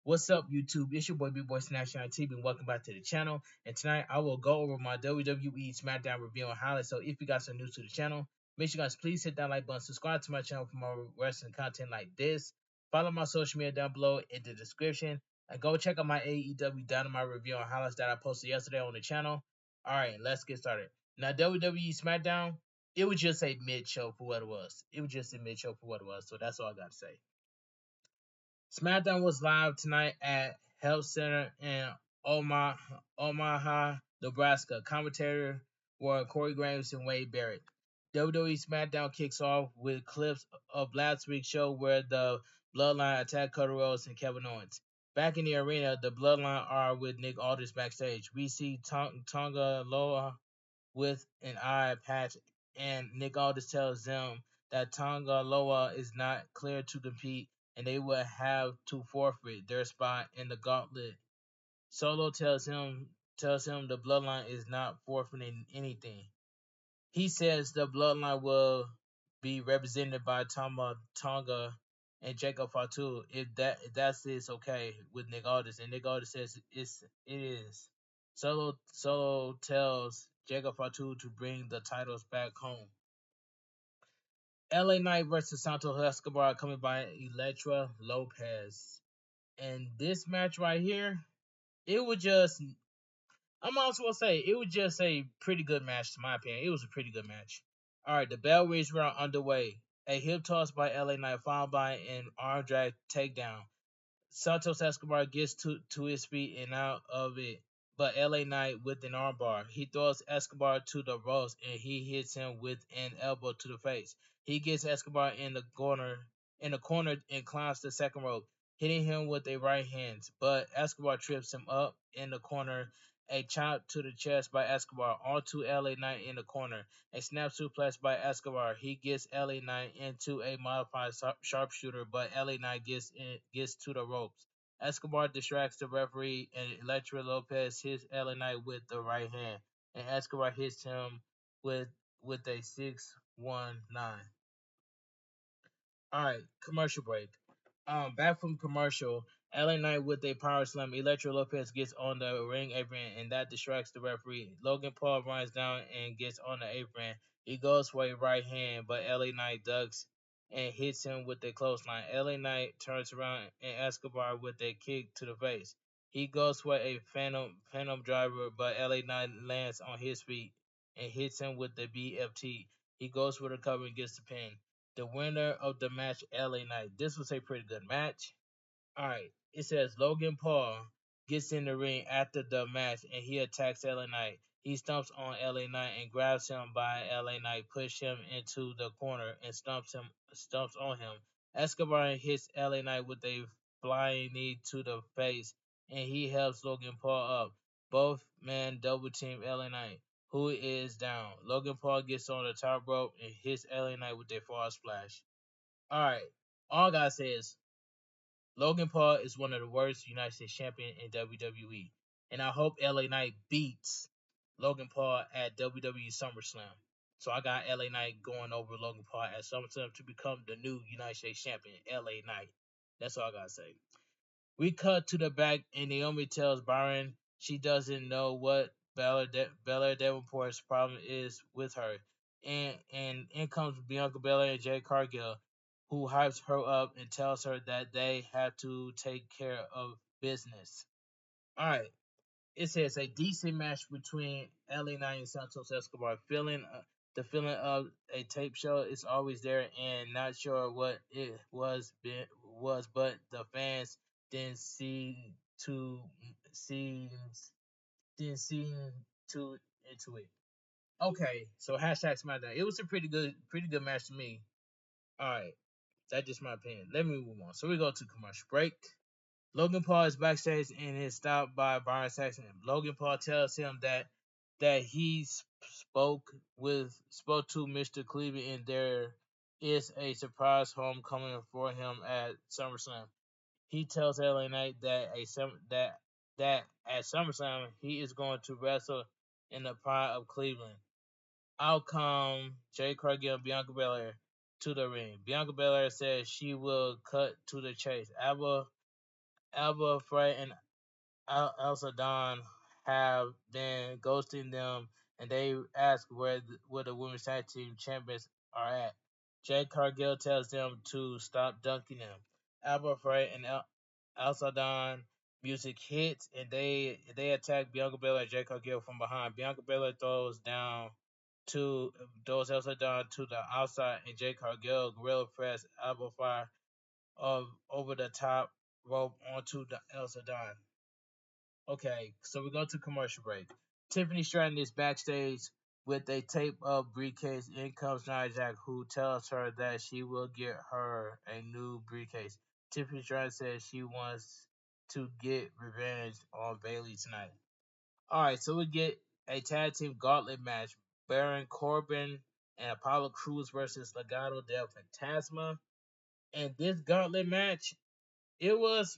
What's up, YouTube? It's your boy Bigboysnacksjonnytv, and welcome back to the channel. And tonight I will go over my WWE Smackdown review and highlights. So if you guys are new to the channel, make sure you guys please hit that like button, subscribe to my channel for more wrestling content like this. Follow my social media down below in the description, and go check out my AEW Dynamite review and highlights that I posted yesterday on the channel. All right, let's get started. Now WWE Smackdown, it was just a mid show for what it was. It was just a mid show for what it was. So that's all I got to say. SmackDown was live tonight at Health Center in Omaha, Nebraska. Commentator were Corey Graves and Wade Barrett. WWE SmackDown kicks off with clips of last week's show where the Bloodline attacked Cody Rhodes and Kevin Owens. Back in the arena, the Bloodline are with Nick Aldis backstage. We see Tonga Loa with an eye patch, and Nick Aldis tells them that Tonga Loa is not clear to compete and they will have to forfeit their spot in the gauntlet. Solo tells him the bloodline is not forfeiting anything. He says the bloodline will be represented by Tonga and Jacob Fatu. If that's okay with Nick Aldis, and Nick Aldis says it is. Solo tells Jacob Fatu to bring the titles back home. LA Knight versus Santos Escobar coming by Elektra Lopez. And this match right here, it was just I'm also gonna say it was just a pretty good match to my opinion. It was a pretty good match. Alright, the bell rings were underway. A hip toss by LA Knight followed by an arm drag takedown. Santos Escobar gets to his feet and out of it, but LA Knight with an armbar. He throws Escobar to the ropes and he hits him with an elbow to the face. He gets Escobar in the corner and climbs the second rope, hitting him with a right hand, but Escobar trips him up in the corner. A chop to the chest by Escobar onto LA Knight in the corner. A snap suplex by Escobar. He gets LA Knight into a modified sharpshooter, but LA Knight gets to the ropes. Escobar distracts the referee, and Elektra Lopez hits LA Knight with the right hand, and Escobar hits him with a 619. All right, commercial break. Back from commercial, LA Knight with a power slam. Elektra Lopez gets on the ring apron, and that distracts the referee. Logan Paul runs down and gets on the apron. He goes for a right hand, but LA Knight ducks and hits him with a clothesline. LA Knight turns around and Escobar with a kick to the face. He goes for a phantom driver, but LA Knight lands on his feet and hits him with the BFT. He goes for the cover and gets the pin. The winner of the match, LA Knight. This was a pretty good match. Alright, it says Logan Paul gets in the ring after the match and he attacks LA Knight. He stomps on LA Knight and grabs him by LA Knight, push him into the corner and stomps on him. Escobar hits LA Knight with a flying knee to the face and he helps Logan Paul up. Both men double team LA Knight, who is down. Logan Paul gets on the top rope and hits LA Knight with a fall splash. Alright, all I gotta say is Logan Paul is one of the worst United States champion in WWE. And I hope LA Knight beats Logan Paul at WWE SummerSlam. So I got LA Knight going over Logan Paul at SummerSlam to become the new United States champion, LA Knight. That's all I gotta say. We cut to the back and Naomi tells Byron she doesn't know what Belair Davenport's problem is with her. And in comes Bianca Belair and Jade Cargill, who hypes her up and tells her that they have to take care of business. Alright, it says a decent match between LA Knight and Santos Escobar. The feeling of a tape show is always there, and not sure what it was, but the fans didn't to seems didn't seem too into it. Okay, so hashtag SmackDown. It was a pretty good match to me. All right, that's just my opinion. Let me move on. So we go to commercial break. Logan Paul is backstage and is stopped by Byron Saxton. Logan Paul tells him that he spoke to Mr. Cleveland and there is a surprise homecoming for him at SummerSlam. He tells LA Knight that at SummerSlam he is going to wrestle in the pride of Cleveland. Out come Jay Cargill and Bianca Belair to the ring. Bianca Belair says she will cut to the chase. Alba, Frey, and Elsa Dawn have been ghosting them, and they ask where the women's tag team champions are at. Jade Cargill tells them to stop dunking them. Alba Frey and Elsa Dawn music hits, and they attack Bianca Belair and Jade Cargill from behind. Bianca Belair throws Elsa Dawn to the outside, and Jade Cargill gorilla press Alba Frey over the top rope onto the Elsa Dawn. Okay, so we go to commercial break. Tiffany Stratton is backstage with a tape up briefcase. In comes Nia Jax, who tells her that she will get her a new briefcase. Tiffany Stratton says she wants to get revenge on Bayley tonight. Alright, so we get a tag team gauntlet match. Baron Corbin and Apollo Crews versus Legado del Fantasma. And this gauntlet match, it was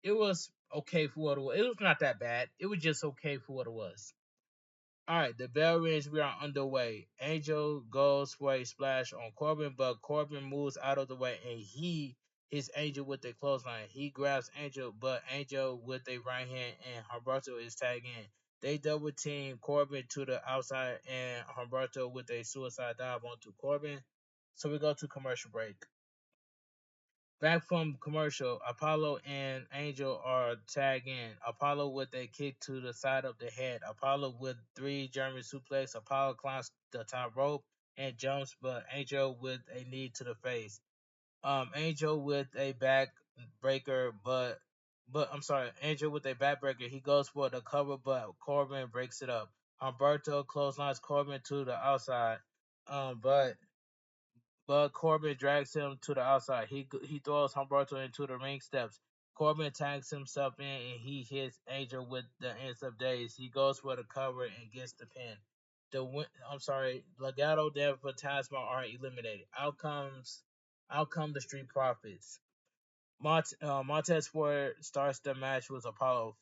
it was okay for what it was. It was not that bad. It was just okay for what it was. All right, the bell rings. We are underway. Angel goes for a splash on Corbin, but Corbin moves out of the way and he hits Angel with a clothesline. He grabs Angel, but Angel with a right hand and Humberto is tagged in. They double team Corbin to the outside and Humberto with a suicide dive onto Corbin. So we go to commercial break. Back from commercial, Apollo and Angel are tagged in. Apollo with a kick to the side of the head. Apollo with three German suplex. Apollo climbs the top rope and jumps, but Angel with a knee to the face. Angel with a backbreaker, Angel with a backbreaker. He goes for the cover, but Corbin breaks it up. Humberto clotheslines Corbin to the outside. But Corbin drags him to the outside. He throws Humberto into the ring steps. Corbin tags himself in and he hits Angel with the ends of days. He goes for the cover and gets the pin. Legado del Fantasma are eliminated. Outcome the Street Profits. Montez Ford starts the match with Apollo.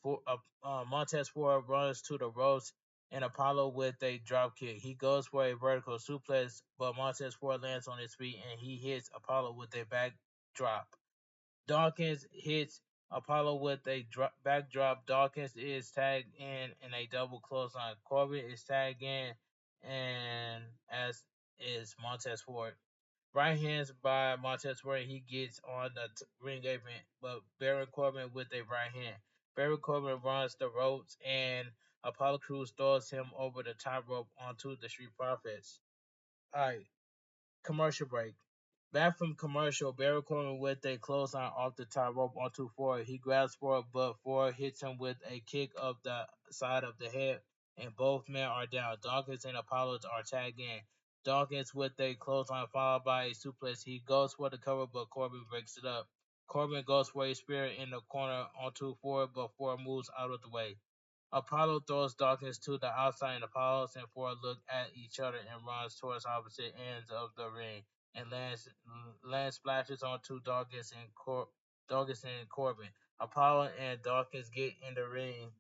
Montez Ford runs to the ropes and Apollo with a drop kick. He goes for a vertical suplex, but Montez Ford lands on his feet and he hits Apollo with a back drop. Dawkins hits Apollo with a backdrop. Dawkins is tagged in a double clothesline. Corbin is tagged in, and as is Montez Ford. Right hands by Montez Ford. He gets on the ring apron, but Baron Corbin with a right hand. Baron Corbin runs the ropes, and Apollo Crews throws him over the top rope onto the Street Profits. All right, commercial break. Back from commercial, Baron Corbin with a clothesline off the top rope onto Ford. He grabs Ford, but Ford hits him with a kick of the side of the head, and both men are down. Dawkins and Apollo are tagged in. Dawkins with a clothesline followed by a suplex. He goes for the cover, but Corbin breaks it up. Corbin goes for a spear in the corner onto Ford, but Ford moves out of the way. Apollo throws Dawkins to the outside, and Apollo and Ford look at each other and runs towards opposite ends of the ring. And lands splashes onto Dawkins and Corbin. Apollo and Dawkins get in the ring,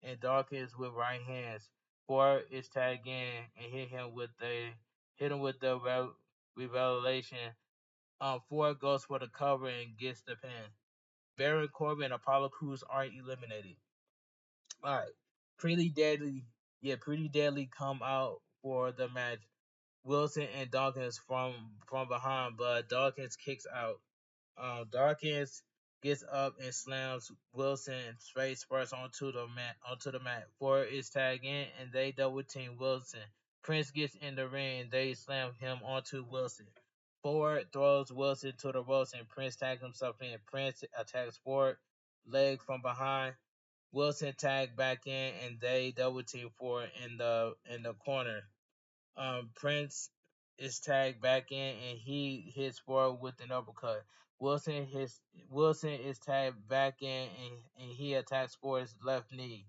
and Dawkins with right hands. Ford is tagged in and hit him with the revelation. Ford goes for the cover and gets the pin. Baron Corbin and Apollo Crews are eliminated. All right, Pretty Deadly come out for the match. Wilson and Dawkins from behind, but Dawkins kicks out. Dawkins gets up and slams Wilson face first onto the mat. Ford is tagged in and they double team Wilson. Prince gets in the ring and they slam him onto Wilson. Ford throws Wilson to the ropes and Prince tags himself in. Prince attacks Ford leg from behind. Wilson tagged back in and they double team Ford in the corner. Prince is tagged back in and he hits Ford with an uppercut. Wilson is tagged back in and he attacks Ford's left knee.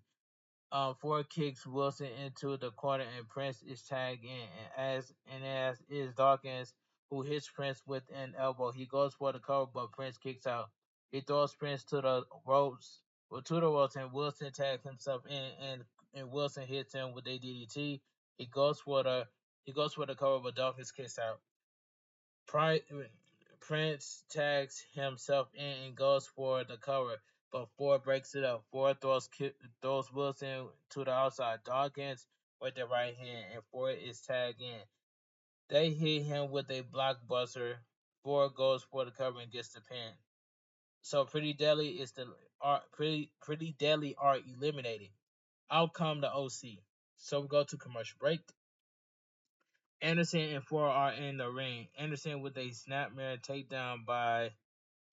Ford kicks Wilson into the corner and Prince is tagged in. And as is Dawkins, who hits Prince with an elbow. He goes for the cover, but Prince kicks out. He throws Prince to the ropes, and Wilson tags himself in, and Wilson hits him with a DDT. He goes for the he goes for the cover, but Dawkins kicks out. Prince tags himself in and goes for the cover. but Ford breaks it up. Ford throws Wilson to the outside. Dawkins with the right hand, and Ford is tagged in. They hit him with a blockbuster. Ford goes for the cover and gets the pin. So pretty deadly are eliminated. Out come the OC. So we go to commercial break. Anderson and Ford are in the ring. Anderson with a snapmare takedown by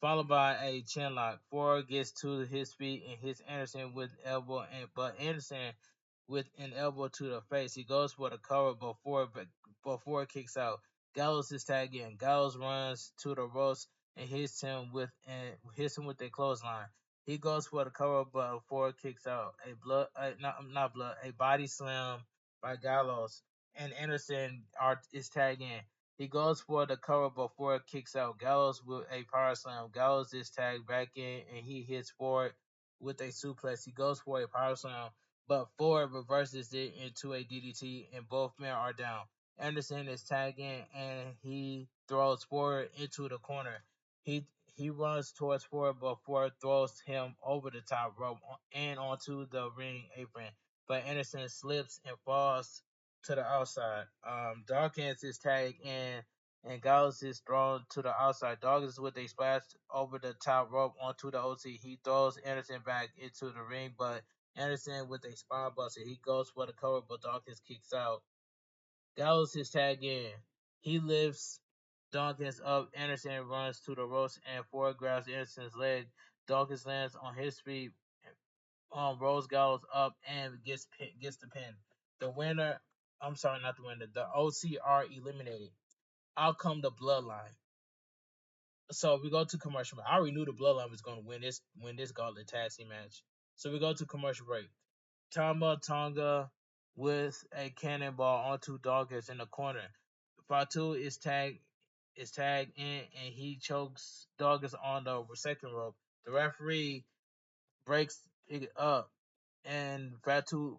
followed by a chin lock. Ford gets to his feet and hits Anderson with elbow, but Anderson with an elbow to the face. He goes for the cover before kicks out. Gallows is tagged in. Gallows runs to the ropes and hits him with a clothesline. He goes for the cover, but Ford kicks out. Not blood, a body slam by Gallows, and is tagged in. He goes for the cover before it kicks out. Gallows with a power slam. Gallows is tagged back in and he hits Ford with a suplex. He goes for a power slam, but Ford reverses it into a DDT and both men are down. Anderson is tagged in and he throws Ford into the corner. He he runs towards Ford, but Ford throws him over the top rope and onto the ring apron. But Anderson slips and falls to the outside. Dawkins is tagged in and Gallows is thrown to the outside. Dawkins with a splash over the top rope onto the OC. He throws Anderson back into the ring, but Anderson with a spine buster. He goes for the cover, but Dawkins kicks out. Gallows is tagged in. He lifts Dawkins up. Anderson runs to the ropes and Ford grabs Anderson's leg. Dawkins lands on his feet, rolls Gallows up and gets the pin. The winner, I'm sorry, not the winner. The OC are eliminated. Out come the Bloodline. So we go to commercial. I already knew the Bloodline was going to win this Gauntlet Tag Team match. So we go to commercial break. Tama Tonga with a cannonball onto Dawkins in the corner. Fatu is tagged in and he chokes Dawkins on the second rope. The referee breaks it up and Fatu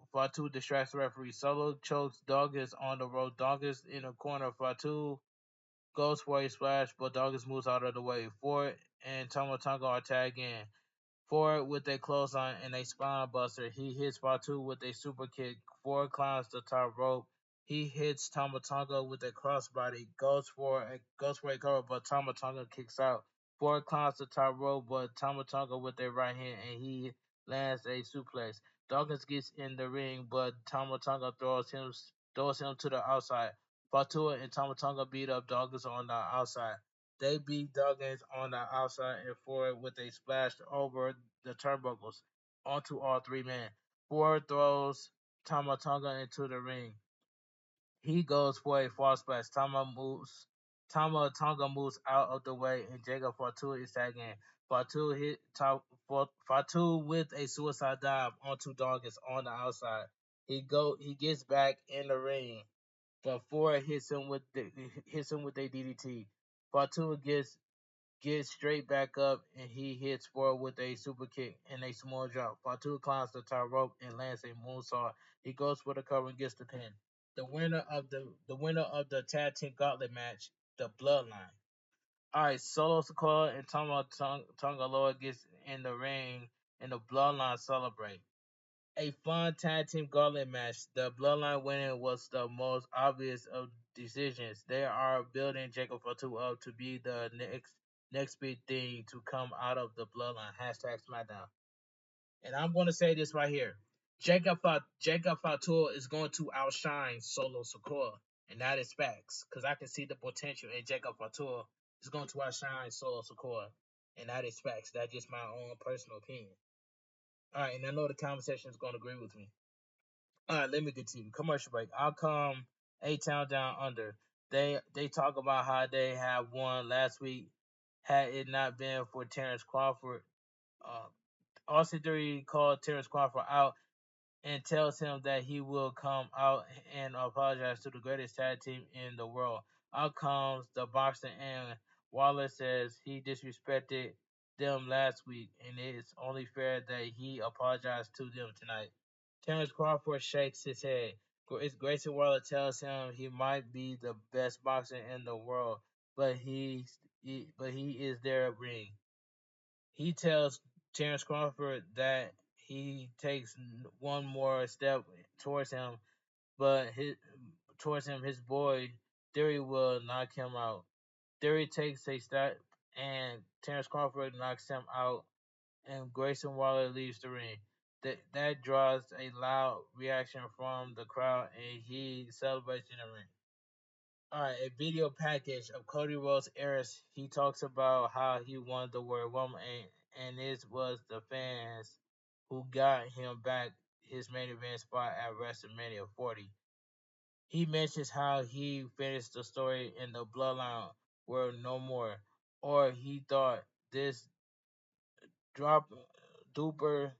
distracts the referee. Solo chokes Dawkins on the rope. Dawkins in the corner. Fatu goes for a splash, but Dawkins moves out of the way. Ford and Tama Tonga are tagged in. Ford with a clothesline and a spine buster. He hits Fatu with a super kick. Ford climbs the top rope. He hits Tama Tonga with a crossbody. Goes for a cover, but Tama Tonga kicks out. Ford climbs the top rope, but Tama Tonga with a right hand and he lands a suplex. Dawkins gets in the ring, but Tama Tonga throws him to the outside. Fatu and Tama Tonga beat up Dawkins on the outside. They beat Dawkins on the outside and Ford with a splash over the turnbuckles onto all three men. Ford throws Tama Tonga into the ring. He goes for a false splash. Tama Tonga moves out of the way and Jacob Fatu is tagging in. Fatu with a suicide dive onto Dawkins on the outside. He gets back in the ring, but Ford hits him with a DDT. Fatu gets straight back up and he hits Ford with a super kick and a small drop. Fatu climbs the top rope and lands a moonsault. He goes for the cover and gets the pin. The winner of the tag team gauntlet match, the Bloodline. All right, Solo Sikoa and Tonga Loa gets in the ring and the Bloodline celebrate. A fun tag team gauntlet match. The Bloodline winning was the most obvious of decisions. They are building Jacob Fatu up to be the next big thing to come out of the Bloodline. Hashtag Smackdown. And I'm going to say this right here. Jacob Fatu is going to outshine Solo Sikoa, and that is facts. Because I can see the potential in Jacob Fatu is going to outshine Solo Sikoa, and that is facts. That's just my own personal opinion. All right, and I know the conversation is going to agree with me. All right, let me continue. Commercial break. I'll come A Town Down Under. They talk about how they have won last week. Had it not been for Terrence Crawford, uh, Austin Theory called Terrence Crawford out and tells him that he will come out and apologize to the greatest tag team in the world. Out comes the Boxer, and Wallace says he disrespected them last week and it's only fair that he apologized to them tonight. Terrence Crawford shakes his head. Grayson Waller tells him he might be the best boxer in the world, but he is their ring. He tells Terrence Crawford that he takes one more step towards him, but his boy Theory will knock him out. Theory takes a step, and Terrence Crawford knocks him out, and Grayson Waller leaves the ring. That draws a loud reaction from the crowd, and he celebrates in the ring. All right, a video package of Cody Rhodes airs. He talks about how he won the World Woman, and it was the fans who got him back his main event spot at WrestleMania 40. He mentions how he finished the story in the Bloodline were no more, or he thought this drop duper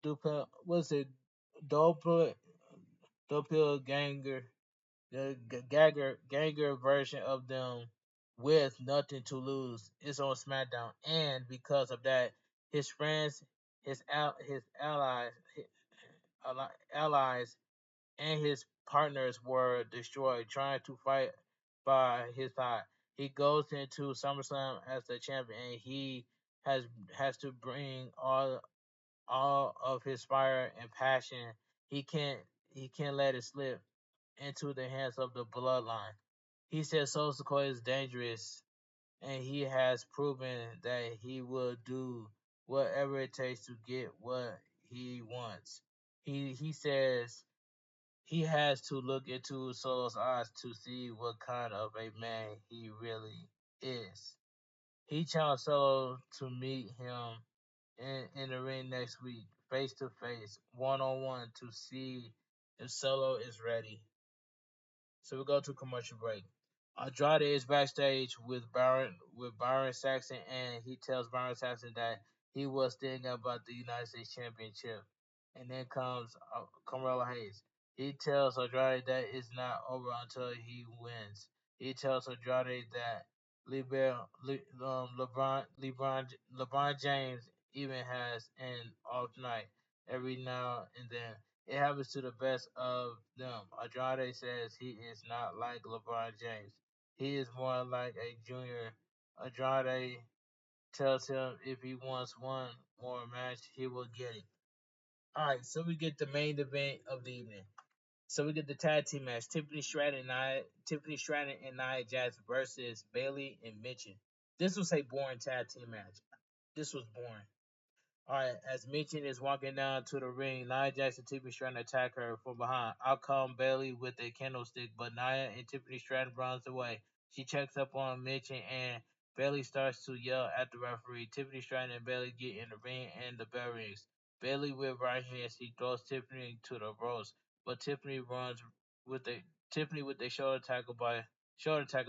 duper was it doppel doppelganger the Gagger version of them with nothing to lose is on SmackDown, and because of that, his friends, his allies, and his partners were destroyed trying to fight by his side. He goes into SummerSlam as the champion, and he has has to bring all of his fire and passion. He can't he can't let it slip into the hands of the bloodline. He said Soul Sikoa is dangerous, and he has proven that he will do whatever it takes to get what he wants. He says he has to look into Solo's eyes to see what kind of a man he really is. He challenged Solo to meet him in the ring next week, face to face, one on one, to see if Solo is ready. So we go to commercial break. Andrade is backstage with Byron Saxton, and he tells Byron Saxton that he was thinking about the United States Championship. And then comes Carmelo Hayes. He tells Andrade that it's not over until he wins. He tells Andrade that LeBron James even has an off night every now and then. It happens to the best of them. Andrade says he is not like LeBron James. He is more like a junior. Andrade tells him if he wants one more match, he will get it. Alright, so we get the main event of the evening. So we get the tag team match: Tiffany Stratton and Nia Jax versus Bayley and Mitchell. This was a boring tag team match. This was boring. Alright, as Mitchell is walking down to the ring, Nia Jax and Tiffany Stratton attack her from behind. Out come Bayley with a candlestick, but Nia and Tiffany Stratton runs away. She checks up on Mitchell, and Bayley starts to yell at the referee. Tiffany Stratton and Bayley get in the ring, and the bell rings. Bayley with right hand, she throws Tiffany to the ropes, but Tiffany with a shoulder tackle.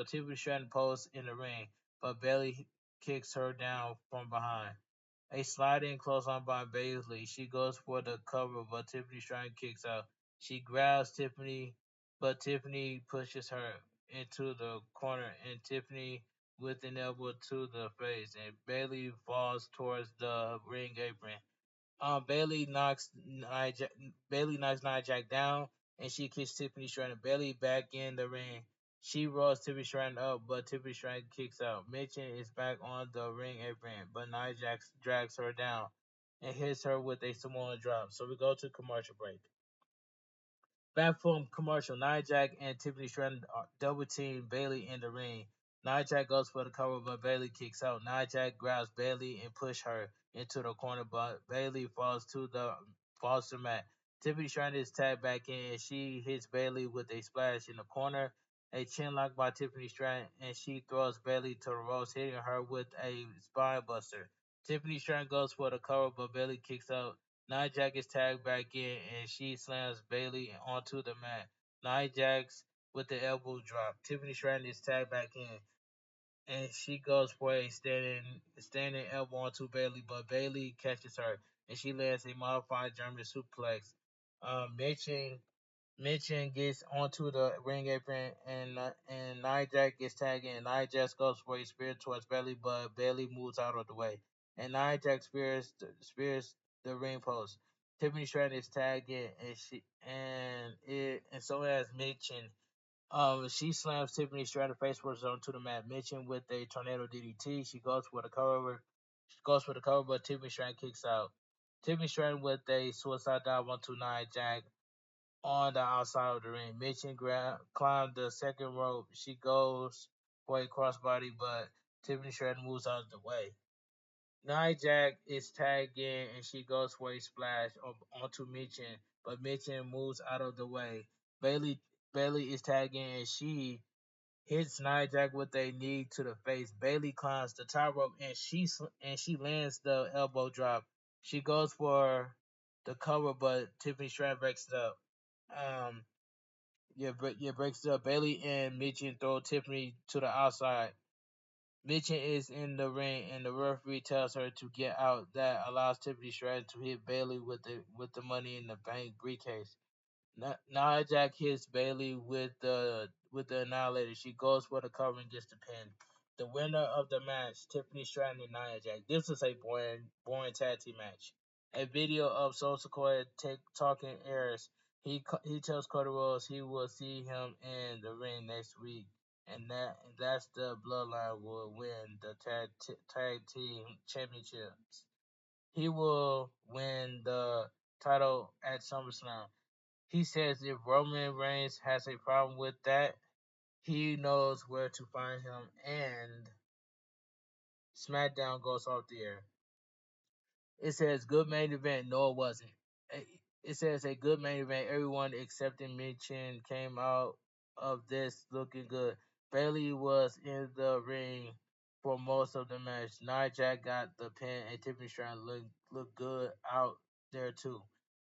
Tiffany Stratton posts in the ring, but Bayley kicks her down from behind. A sliding clothesline by Bayley. She goes for the cover, but Tiffany Stratton kicks out. She grabs Tiffany, but Tiffany pushes her into the corner, and Tiffany with an elbow to the face, and Bayley falls towards the ring apron. Bayley knocks Nia Jax down, and she kicks Tiffany Stratton. Bayley back in the ring. She rolls Tiffany Stratton up, but Tiffany Stratton kicks out. Mitchell is back on the ring apron, but Nia Jax drags her down and hits her with a Samoan drop. So we go to commercial break. Back from commercial, Nia Jax and Tiffany Stratton double team Bayley in the ring. Nia Jax goes for the cover, but Bayley kicks out. Nia Jax grabs Bayley and pushes her into the corner, but Bayley falls to the mat. Tiffany Stratton is tagged back in, and she hits Bayley with a splash in the corner. A chin lock by Tiffany Stratton, and she throws Bayley to the ropes, hitting her with a spine buster. Tiffany Stratton goes for the cover, but Bayley kicks out. Nia Jax is tagged back in, and she slams Bayley onto the mat. Nia Jax with the elbow drop. Tiffany Stratton is tagged back in, and she goes for a standing elbow onto Bayley, but Bayley catches her, and she lands a modified German suplex. Mitchell gets onto the ring apron, and Nia Jax gets tagged in. Nia Jax goes for a spear towards Bayley, but Bayley moves out of the way, and Nia Jax spears the ring post. Tiffany Stratton is tagged in, and so has Mitchell. She slams Tiffany Stratton face first onto the mat. Mitchell with a tornado DDT. She goes for the cover, She goes for the cover, but Tiffany Stratton kicks out. Tiffany Stratton with a suicide dive 129 jack on the outside of the ring. Mitchell climbed the second rope. She goes for a crossbody, but Tiffany Stratton moves out of the way. Nia Jax is tagged in and she goes for a splash onto Mitchell, but Mitchell moves out of the way. Bailey Bailey is tagged in and she hits Nia Jax with a knee to the face. Bailey climbs the top rope and she lands the elbow drop. She goes for the cover, but Tiffany Stratton breaks it up. Um, breaks it up. Bailey and Mitchell throw Tiffany to the outside. Mitchell is in the ring, and the referee tells her to get out. That allows Tiffany Stratton to hit Bailey with the Money in the Bank briefcase. Nia Jax hits Bailey with the Annihilator. She goes for the cover and gets the pin. The winner of the match, Tiffany Stratton and Nia Jax. This was a boring tag team match. A video of Soul Sequoia talking airs. He tells Cody Rhodes he will see him in the ring next week, and that's the Bloodline will win the tag team championships. He will win the title at SummerSlam. He says if Roman Reigns has a problem with that, he knows where to find him, and SmackDown goes off the air. It says good main event. No, it wasn't. It says a good main event. Everyone excepting Michin came out of this looking good. Bailey was in the ring for most of the match. Nia Jax got the pin, and Tiffany Stratton looked good out there too.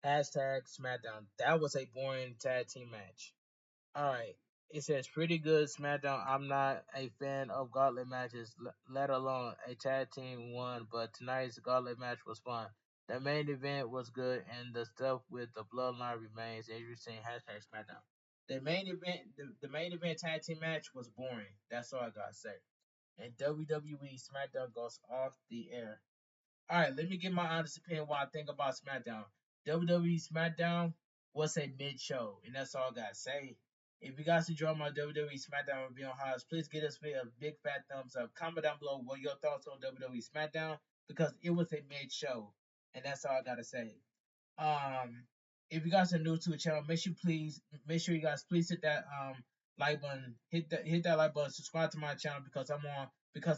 Hashtag SmackDown. That was a boring tag team match. All right. It says pretty good SmackDown. I'm not a fan of gauntlet matches, let alone a tag team one, but tonight's gauntlet match was fun. The main event was good, and the stuff with the bloodline remains interesting. Hashtag SmackDown. The main event tag team match was boring. That's all I gotta say. And WWE SmackDown goes off the air. All right, let me give my honest opinion what I think about SmackDown. WWE SmackDown was a mid show, and that's all I gotta say. If you guys enjoy my WWE SmackDown review on House, please give this video a big fat thumbs up. Comment down below what your thoughts on WWE SmackDown because it was a mid show, and that's all I gotta say. Um, if you guys are new to the channel, make sure you guys please hit that like button, hit that like button, subscribe to my channel because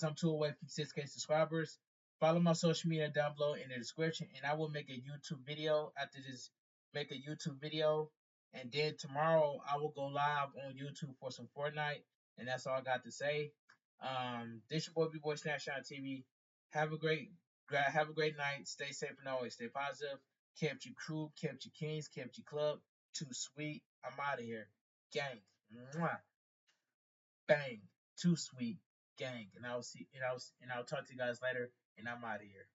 I'm 2 away from 6K subscribers. Follow my social media down below in the description, and I will make a YouTube video after this. Make a YouTube video, and then tomorrow I will go live on YouTube for some Fortnite, and that's all I got to say. This your boy Bigboysnacksjonnytv. Have a great night. Stay safe and always stay positive. Kept your crew, kept your kings, kept your club. Too sweet. I'm out of here. Gang. Mwah. Bang. Too sweet. Gang. And I'll talk to you guys later. And I'm out of here.